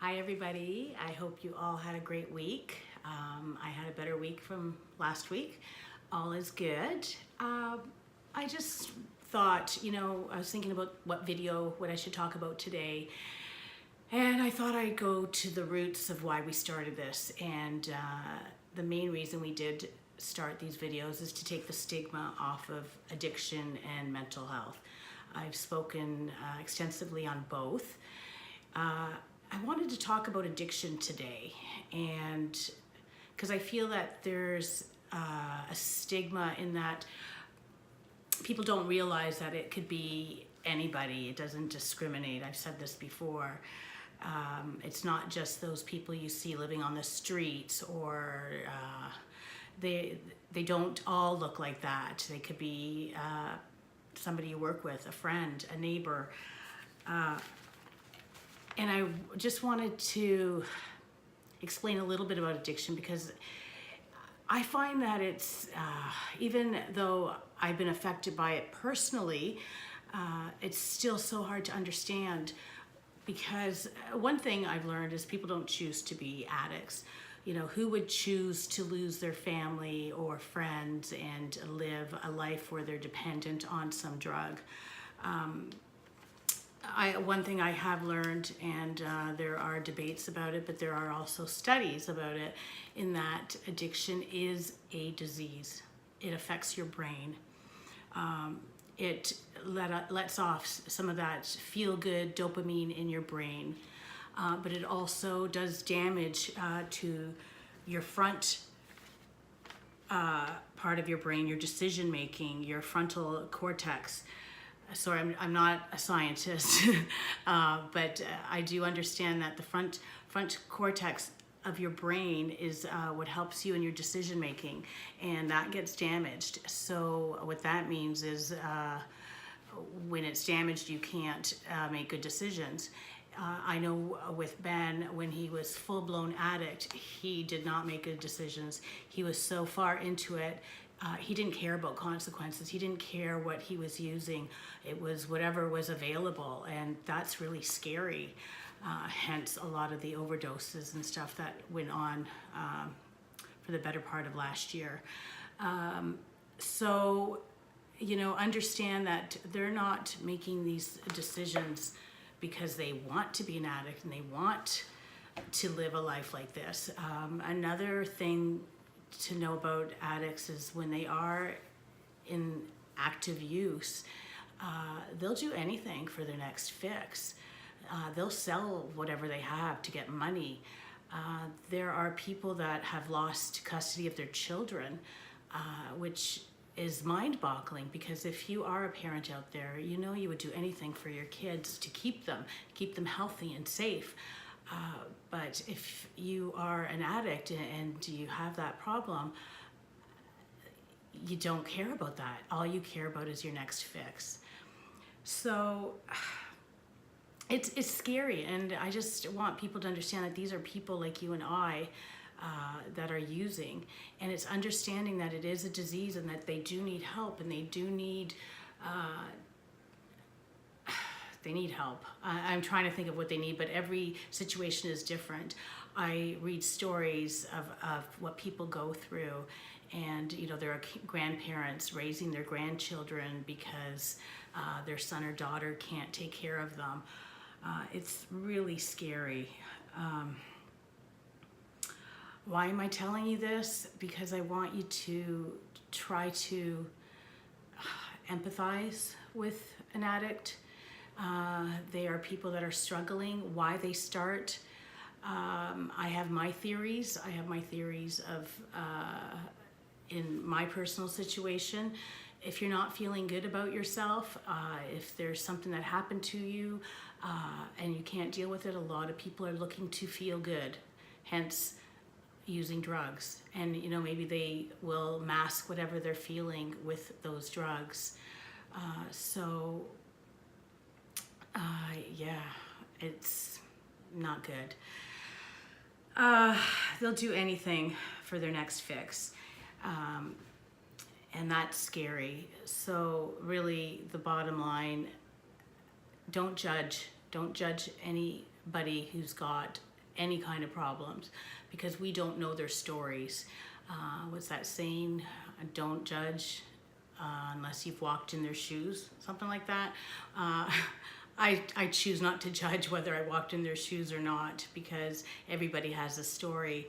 Hi everybody, I hope you all had a great week. I had a better week from last week. All is good. I just thought, I was thinking about what I should talk about today. And I thought I'd go to the roots of why we started this. And the main reason we did start these videos is to take the stigma off of addiction and mental health. I've spoken extensively on both. I wanted to talk about addiction today, and because I feel that there's a stigma in that people don't realize that it could be anybody. It doesn't discriminate. I've said this before. It's not just those people you see living on the streets, or they don't all look like that. They could be somebody you work with, a friend, a neighbor. And I just wanted to explain a little bit about addiction, because I find that it's, even though I've been affected by it personally, it's still so hard to understand, because one thing I've learned is people don't choose to be addicts. Who would choose to lose their family or friends and live a life where they're dependent on some drug? One thing I have learned, and there are debates about it, but there are also studies about it, in that addiction is a disease. It affects your brain. It lets off some of that feel-good dopamine in your brain, but it also does damage to your front part of your brain, your decision-making, your frontal cortex. Sorry, I'm not a scientist, but I do understand that the front cortex of your brain is what helps you in your decision making, and that gets damaged. So what that means is when it's damaged, you can't make good decisions. I know with Ben, when he was full-blown addict, he did not make good decisions. He was so far into it. He didn't care about consequences. He didn't care what he was using. It was whatever was available, and that's really scary. Hence a lot of the overdoses and stuff that went on for the better part of last year. So, understand that they're not making these decisions because they want to be an addict and they want to live a life like this. Another thing to know about addicts is when they are in active use, they'll do anything for their next fix. They'll sell whatever they have to get money. There are people that have lost custody of their children, which is mind-boggling, because if you are a parent out there, you would do anything for your kids to keep them healthy and safe. But if you are an addict and you have that problem, you don't care about that. All you care about is your next fix. So it's scary, and I just want people to understand that these are people like you and I that are using, and it's understanding that it is a disease and that they do need help, and they do need help. I'm trying to think of what they need, but every situation is different. I read stories of what people go through, and there are grandparents raising their grandchildren because their son or daughter can't take care of them. It's really scary. Why am I telling you this? Because I want you to try to empathize with an addict. They are people that are struggling, why they start. I have my theories. Of, in my personal situation, if you're not feeling good about yourself, if there's something that happened to you and you can't deal with it, a lot of people are looking to feel good, hence using drugs. And maybe they will mask whatever they're feeling with those drugs. Yeah, it's not good. They'll do anything for their next fix, and that's scary. So really, the bottom line, don't judge anybody who's got any kind of problems because we don't know their stories. What's that saying? Don't judge unless you've walked in their shoes, something like that. I choose not to judge whether I walked in their shoes or not because everybody has a story.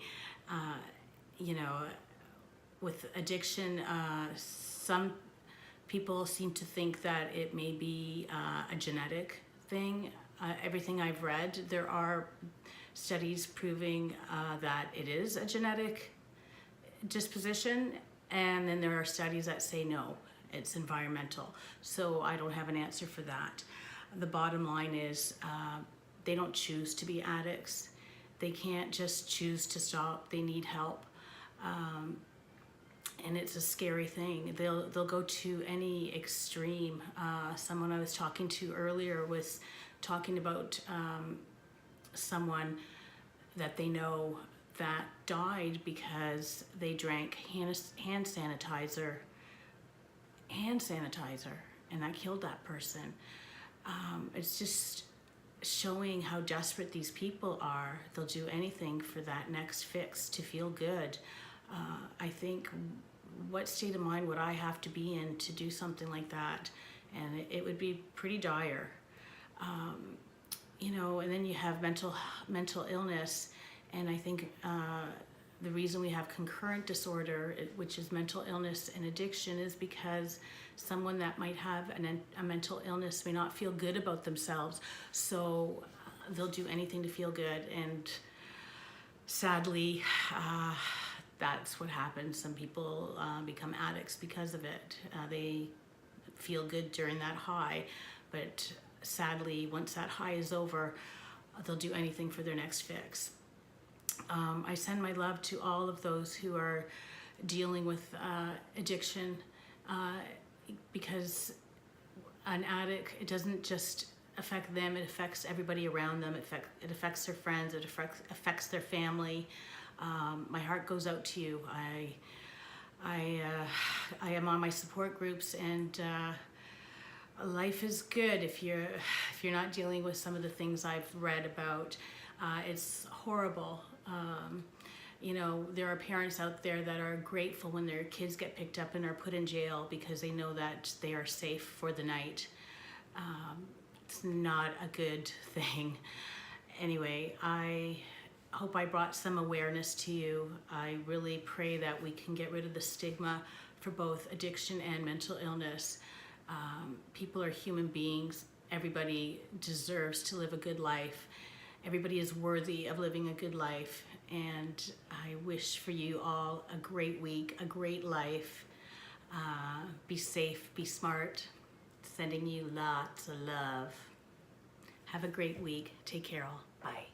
You know, with addiction, some people seem to think that it may be a genetic thing. Everything I've read, there are studies proving that it is a genetic disposition, and then there are studies that say no, it's environmental. So I don't have an answer for that. The bottom line is they don't choose to be addicts. They can't just choose to stop. They need help. And it's a scary thing. They'll go to any extreme. Someone I was talking to earlier was talking about someone that they know that died because they drank hand sanitizer, and that killed that person. It's just showing how desperate these people are. They'll do anything for that next fix to feel good. I think, what state of mind would I have to be in to do something like that? And it would be pretty dire. You know, and then you have mental illness, and I think the reason we have concurrent disorder, which is mental illness and addiction, is because someone that might have a mental illness may not feel good about themselves, so they'll do anything to feel good, and sadly, that's what happens. Some people become addicts because of it. They feel good during that high, but sadly, once that high is over, they'll do anything for their next fix. I send my love to all of those who are dealing with addiction, because an addict, it doesn't just affect them, it affects everybody around them. It affects their friends, it affects their family. My heart goes out to you. I am on my support groups, and life is good if you're not dealing with some of the things I've read about. It's horrible. You know, there are parents out there that are grateful when their kids get picked up and are put in jail because they know that they are safe for the night. It's not a good thing. Anyway, I hope I brought some awareness to you. I really pray that we can get rid of the stigma for both addiction and mental illness. People are human beings. Everybody deserves to live a good life. Everybody is worthy of living a good life. And I wish for you all a great week, a great life. Be safe, be smart. Sending you lots of love. Have a great week. Take care all. Bye.